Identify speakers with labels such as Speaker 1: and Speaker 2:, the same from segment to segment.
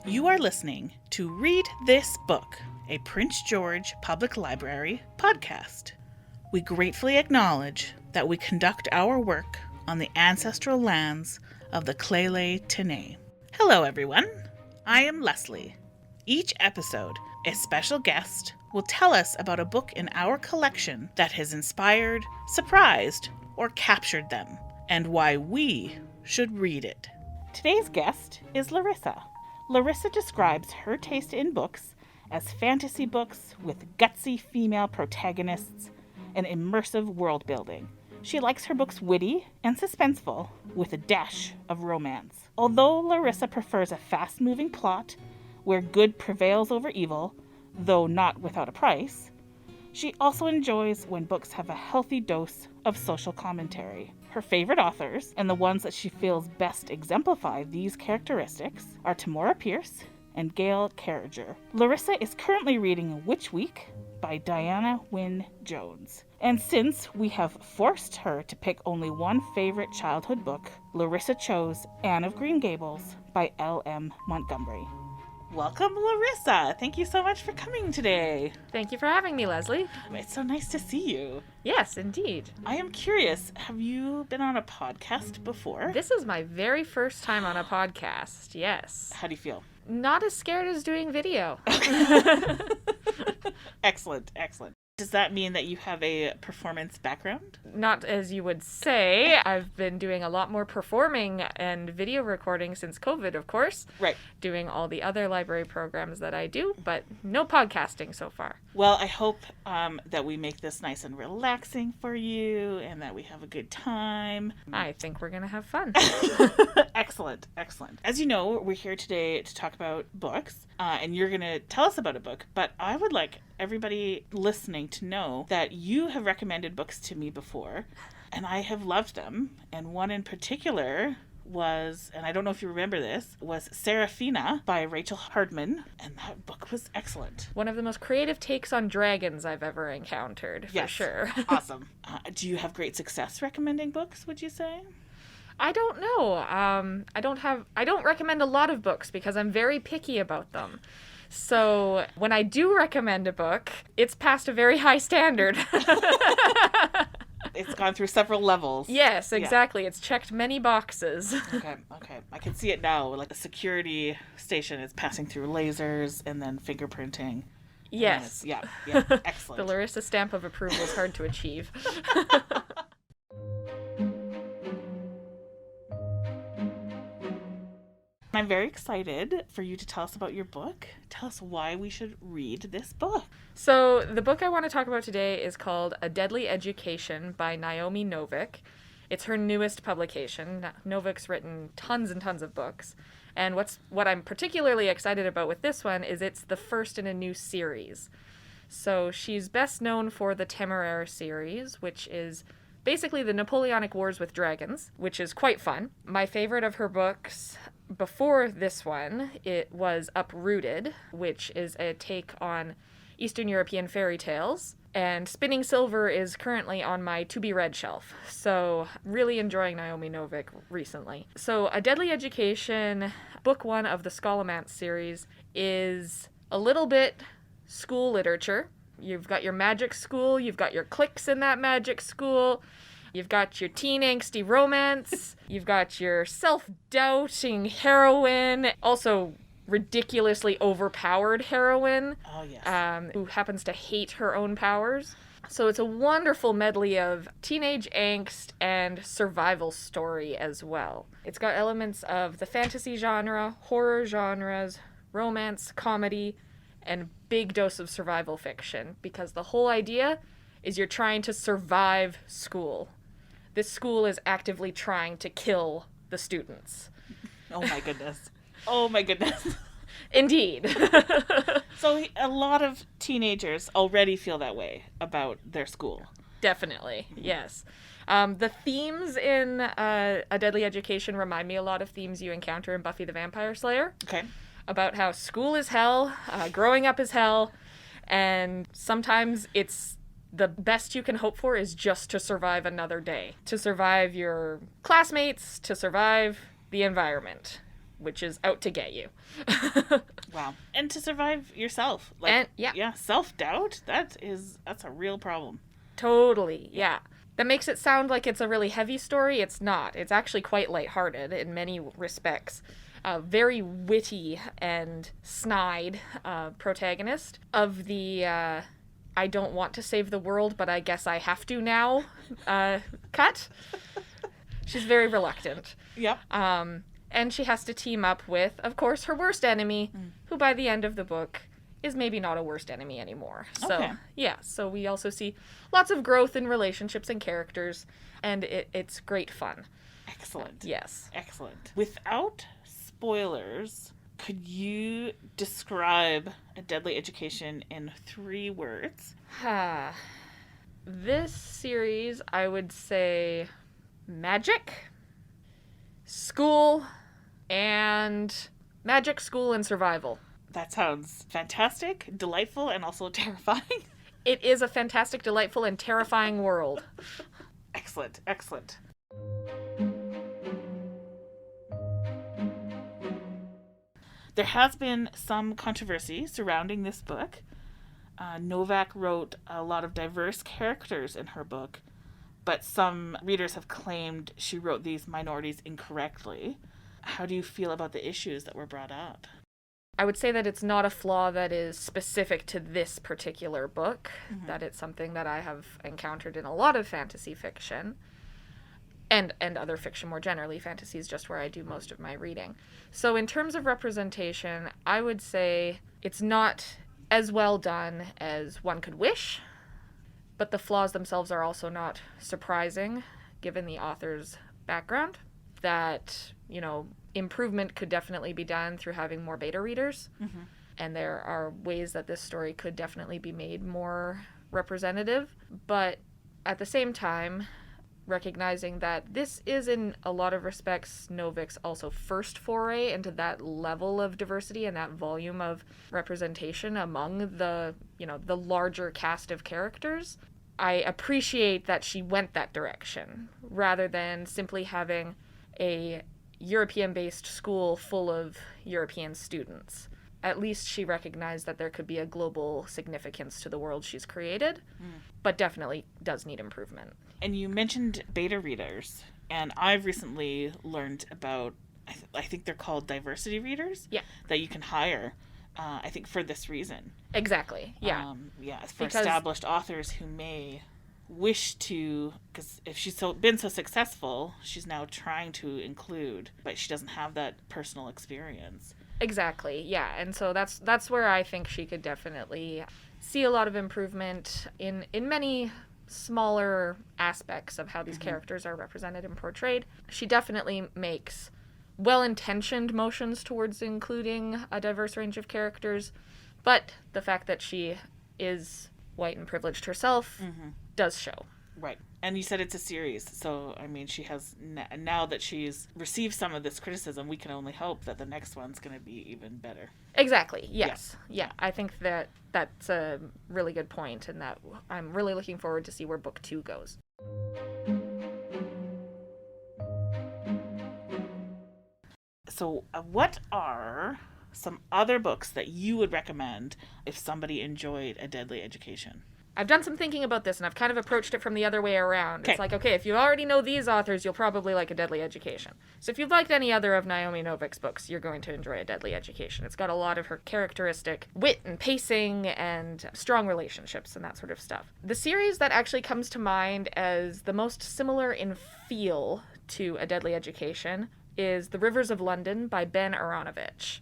Speaker 1: You are listening to Read This Book, a Prince George Public Library podcast. We gratefully acknowledge that we conduct our work on the ancestral lands of the Lheidli T'enneh. Hello, everyone. I am Leslie. Each episode, a special guest will tell us about a book in our collection that has inspired, surprised, or captured them, and why we should read it. Today's guest is Larissa. Larissa describes her taste in books as fantasy books with gutsy female protagonists and immersive world building. She likes her books witty and suspenseful with a dash of romance. Although Larissa prefers a fast-moving plot where good prevails over evil, though not without a price, she also enjoys when books have a healthy dose of social commentary. Her favorite authors, and the ones that she feels best exemplify these characteristics, are Tamora Pierce and Gail Carriger. Larissa is currently reading Witch Week by Diana Wynne Jones. And since we have forced her to pick only one favorite childhood book, Larissa chose Anne of Green Gables by L.M. Montgomery. Welcome, Larissa. Thank you so much for coming today.
Speaker 2: Thank you for having me, Leslie.
Speaker 1: It's so nice to see you.
Speaker 2: Yes, indeed.
Speaker 1: I am curious, have you been on a podcast before?
Speaker 2: This is my very first time on a podcast, yes.
Speaker 1: How do you feel?
Speaker 2: Not as scared as doing video.
Speaker 1: Excellent. Does that mean that you have a performance background?
Speaker 2: Not as you would say. I've been doing a lot more performing and video recording since COVID, of course.
Speaker 1: Right.
Speaker 2: Doing all the other library programs that I do, but no podcasting so far.
Speaker 1: Well, I hope that we make this nice and relaxing for you and that we have a good time.
Speaker 2: I think we're going to have fun.
Speaker 1: Excellent. As you know, we're here today to talk about books, and you're going to tell us about a book, but I would like everybody listening to know that you have recommended books to me before, and I have loved them, and one in particular was, and I don't know if you remember this, was Serafina by Rachel Hardman, and that book was excellent.
Speaker 2: One of the most creative takes on dragons I've ever encountered, for sure.
Speaker 1: Awesome. Do you have great success recommending books, would you say?
Speaker 2: I don't know. I don't recommend a lot of books because I'm very picky about them. So when I do recommend a book, it's past a very high standard.
Speaker 1: It's gone through several levels.
Speaker 2: Yes, exactly. Yeah. It's checked many boxes.
Speaker 1: Okay. I can see it now. Like the security station is passing through lasers and then fingerprinting.
Speaker 2: Yes.
Speaker 1: Yeah. Excellent.
Speaker 2: The Larissa stamp of approval is hard to achieve.
Speaker 1: I'm very excited for you to tell us about your book. Tell us why we should read this book.
Speaker 2: So the book I want to talk about today is called A Deadly Education by Naomi Novik. It's her newest publication. Novik's written tons and tons of books. And what I'm particularly excited about with this one is it's the first in a new series. So she's best known for the Temeraire series, which is basically the Napoleonic Wars with dragons, which is quite fun. My favorite of her books before this one, it was Uprooted, which is a take on Eastern European fairy tales. And Spinning Silver is currently on my to-be-read shelf. So really enjoying Naomi Novik recently. So A Deadly Education, book one of the Scholomance series, is a little bit school literature. You've got your magic school, you've got your cliques in that magic school, you've got your teen angsty romance, you've got your self-doubting heroine, also ridiculously overpowered heroine, who happens to hate her own powers. So it's a wonderful medley of teenage angst and survival story as well. It's got elements of the fantasy genre, horror genres, romance, comedy, and big dose of survival fiction, because the whole idea is you're trying to survive school. This school is actively trying to kill the students.
Speaker 1: Oh my goodness.
Speaker 2: Indeed.
Speaker 1: So a lot of teenagers already feel that way about their school.
Speaker 2: Definitely, yes. The themes in A Deadly Education remind me a lot of themes you encounter in Buffy the Vampire Slayer.
Speaker 1: Okay.
Speaker 2: About how school is hell, growing up is hell, and sometimes it's the best you can hope for is just to survive another day, to survive your classmates, to survive the environment.
Speaker 1: Which
Speaker 2: is out to get you.
Speaker 1: Wow. And to survive yourself. Yeah, self-doubt, that's a real problem.
Speaker 2: Totally, yeah. That makes it sound like it's a really heavy story. It's not. It's actually quite lighthearted in many respects. Very witty and snide protagonist of the I don't want to save the world, but I guess I have to now cut. She's very reluctant.
Speaker 1: Yep.
Speaker 2: And she has to team up with, of course, her worst enemy, who by the end of the book is maybe not a worst enemy anymore. So, yeah, so we also see lots of growth in relationships and characters, and it's great fun.
Speaker 1: Excellent.
Speaker 2: Yes.
Speaker 1: Excellent. Without spoilers, could you describe A Deadly Education in 3 words?
Speaker 2: This series, I would say magic, school, and magic, school, and survival.
Speaker 1: That sounds fantastic, delightful, and also terrifying.
Speaker 2: It is a fantastic, delightful, and terrifying world.
Speaker 1: Excellent, excellent. There has been some controversy surrounding this book. Novik wrote a lot of diverse characters in her book, but some readers have claimed she wrote these minorities incorrectly. How do you feel about the issues that were brought up?
Speaker 2: I would say that it's not a flaw that is specific to this particular book, that it's something that I have encountered in a lot of fantasy fiction, and other fiction more generally. Fantasy is just where I do most of my reading. So in terms of representation, I would say it's not as well done as one could wish, but the flaws themselves are also not surprising, given the author's background. That, improvement could definitely be done through having more beta readers. And there are ways that this story could definitely be made more representative. But at the same time, recognizing that this is, in a lot of respects, Novik's also first foray into that level of diversity and that volume of representation among the larger cast of characters. I appreciate that she went that direction, rather than simply having a European-based school full of European students. At least she recognized that there could be a global significance to the world she's created, but definitely does need improvement.
Speaker 1: And you mentioned beta readers, and I've recently learned about, I think they're called diversity readers, that you can hire, I think for this reason.
Speaker 2: Exactly, yeah.
Speaker 1: For established authors who may wish to, because if she's been so successful, she's now trying to include, but she doesn't have that personal experience.
Speaker 2: Exactly, yeah. And so that's where I think she could definitely see a lot of improvement in many smaller aspects of how these characters are represented and portrayed. She definitely makes well-intentioned motions towards including a diverse range of characters, but the fact that she is white and privileged herself does show.
Speaker 1: Right. And you said it's a series, so, she has, now that she's received some of this criticism, we can only hope that the next one's going to be even better.
Speaker 2: Exactly, yes. Yeah, I think that that's a really good point, and that I'm really looking forward to see where book 2 goes.
Speaker 1: So, what are some other books that you would recommend if somebody enjoyed A Deadly Education?
Speaker 2: I've done some thinking about this, and I've kind of approached it from the other way around.
Speaker 1: Okay.
Speaker 2: It's like, okay, if you already know these authors, you'll probably like A Deadly Education. So if you've liked any other of Naomi Novik's books, you're going to enjoy A Deadly Education. It's got a lot of her characteristic wit and pacing and strong relationships and that sort of stuff. The series that actually comes to mind as the most similar in feel to A Deadly Education is The Rivers of London by Ben Aronovich.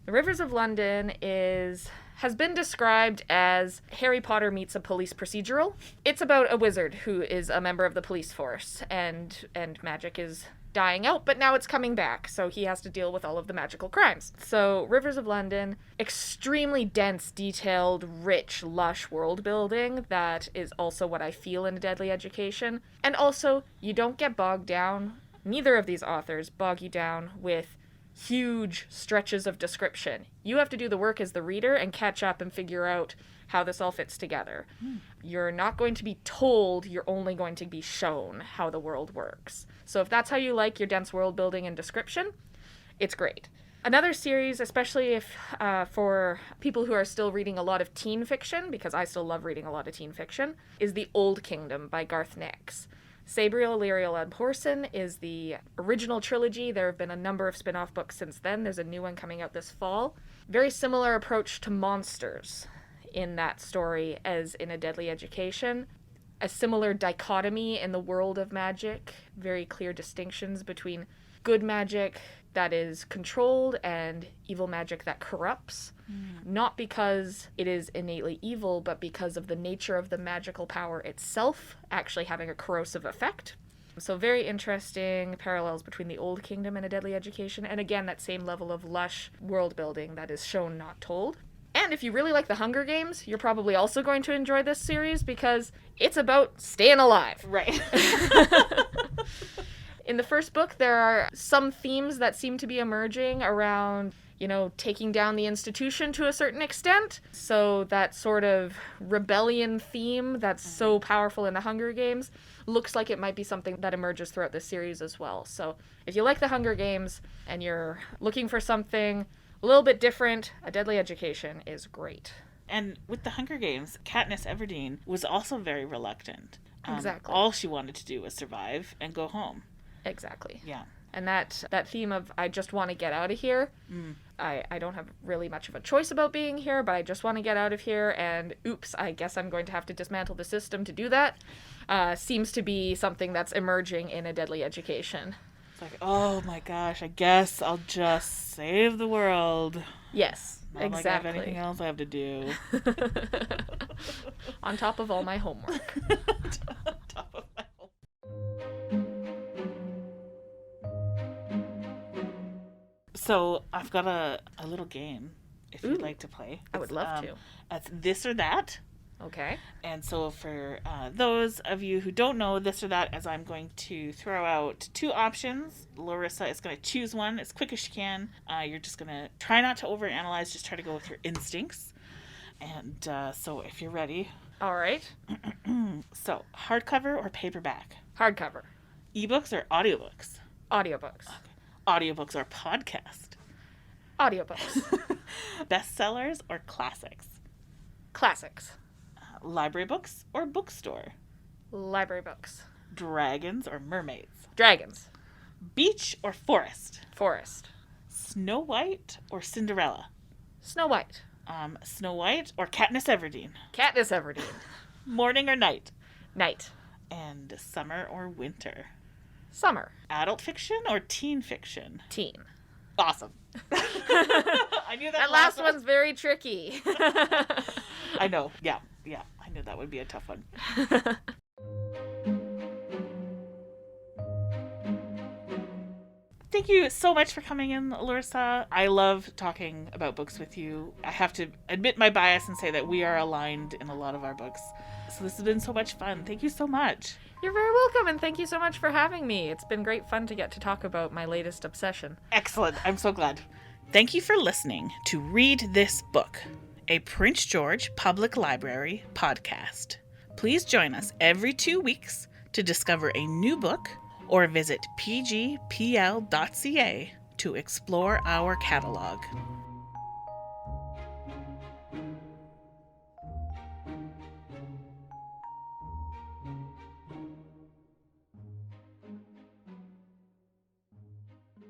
Speaker 2: The Rivers of London has been described as Harry Potter meets a police procedural. It's about a wizard who is a member of the police force, and magic is dying out, but now it's coming back, so he has to deal with all of the magical crimes. So Rivers of London, extremely dense, detailed, rich, lush world building that is also what I feel in A Deadly Education. And also, you don't get bogged down, neither of these authors bog you down with huge stretches of description. You have to do the work as the reader and catch up and figure out how this all fits together. You're not going to be told, you're only going to be shown how the world works. So if that's how you like your dense world building and description, It's great. Another series, especially if for people who are still reading a lot of teen fiction, because I still love reading a lot of teen fiction, is The Old Kingdom by Garth Nix. Sabriel, Lyriel, and Porson is the original trilogy. There have been a number of spin-off books since then. There's a new one coming out this fall. Very similar approach to monsters in that story as in A Deadly Education. A similar dichotomy in the world of magic. Very clear distinctions between good magic that is controlled and evil magic that corrupts. Not because it is innately evil, but because of the nature of the magical power itself actually having a corrosive effect. So very interesting parallels between The Old Kingdom and A Deadly Education, and again, that same level of lush world building that is shown, not told. And if you really like The Hunger Games, you're probably also going to enjoy this series because it's about staying alive.
Speaker 1: Right.
Speaker 2: In the first book, there are some themes that seem to be emerging around, taking down the institution to a certain extent. So that sort of rebellion theme that's so powerful in The Hunger Games looks like it might be something that emerges throughout this series as well. So if you like The Hunger Games and you're looking for something a little bit different, A Deadly Education is great.
Speaker 1: And with The Hunger Games, Katniss Everdeen was also very reluctant.
Speaker 2: Exactly.
Speaker 1: All she wanted to do was survive and go home.
Speaker 2: Exactly.
Speaker 1: Yeah.
Speaker 2: And that theme of I just want to get out of here, I don't have really much of a choice about being here, but I just want to get out of here, and oops, I guess I'm going to have to dismantle the system to do that, seems to be something that's emerging in A Deadly Education.
Speaker 1: It's like, oh my gosh, I guess I'll just save the world.
Speaker 2: Yes,
Speaker 1: Not
Speaker 2: exactly.
Speaker 1: like I have anything else I have to do.
Speaker 2: On top of all my homework.
Speaker 1: On top of my So I've got a little game, if you'd like to play.
Speaker 2: I would love to.
Speaker 1: It's This or That.
Speaker 2: Okay.
Speaker 1: And so for those of you who don't know This or That, as I'm going to throw out two options, Larissa is going to choose one as quick as she can. You're just going to try not to overanalyze, just try to go with your instincts. And so if you're ready.
Speaker 2: All right.
Speaker 1: So hardcover or paperback?
Speaker 2: Hardcover.
Speaker 1: Ebooks or audiobooks?
Speaker 2: Audiobooks.
Speaker 1: Okay. Audiobooks or podcast?
Speaker 2: Audiobooks.
Speaker 1: Bestsellers or classics?
Speaker 2: Classics.
Speaker 1: Library books or bookstore?
Speaker 2: Library books.
Speaker 1: Dragons or mermaids?
Speaker 2: Dragons.
Speaker 1: Beach or forest?
Speaker 2: Forest.
Speaker 1: Snow White or Cinderella?
Speaker 2: Snow White.
Speaker 1: Snow White or Katniss Everdeen?
Speaker 2: Katniss Everdeen.
Speaker 1: Morning or night?
Speaker 2: Night.
Speaker 1: And summer or winter?
Speaker 2: Summer.
Speaker 1: Adult fiction or teen fiction?
Speaker 2: Teen.
Speaker 1: Awesome. I knew
Speaker 2: That last one's very tricky.
Speaker 1: I know. Yeah. I knew that would be a tough one. Thank you so much for coming in, Larissa. I love talking about books with you. I have to admit my bias and say that we are aligned in a lot of our books. So this has been so much fun. Thank you so much.
Speaker 2: You're very welcome, and thank you so much for having me. It's been great fun to get to talk about my latest obsession.
Speaker 1: Excellent. I'm so glad. Thank you for listening to Read This Book, a Prince George Public Library podcast. Please join us every 2 weeks to discover a new book or visit pgpl.ca to explore our catalog.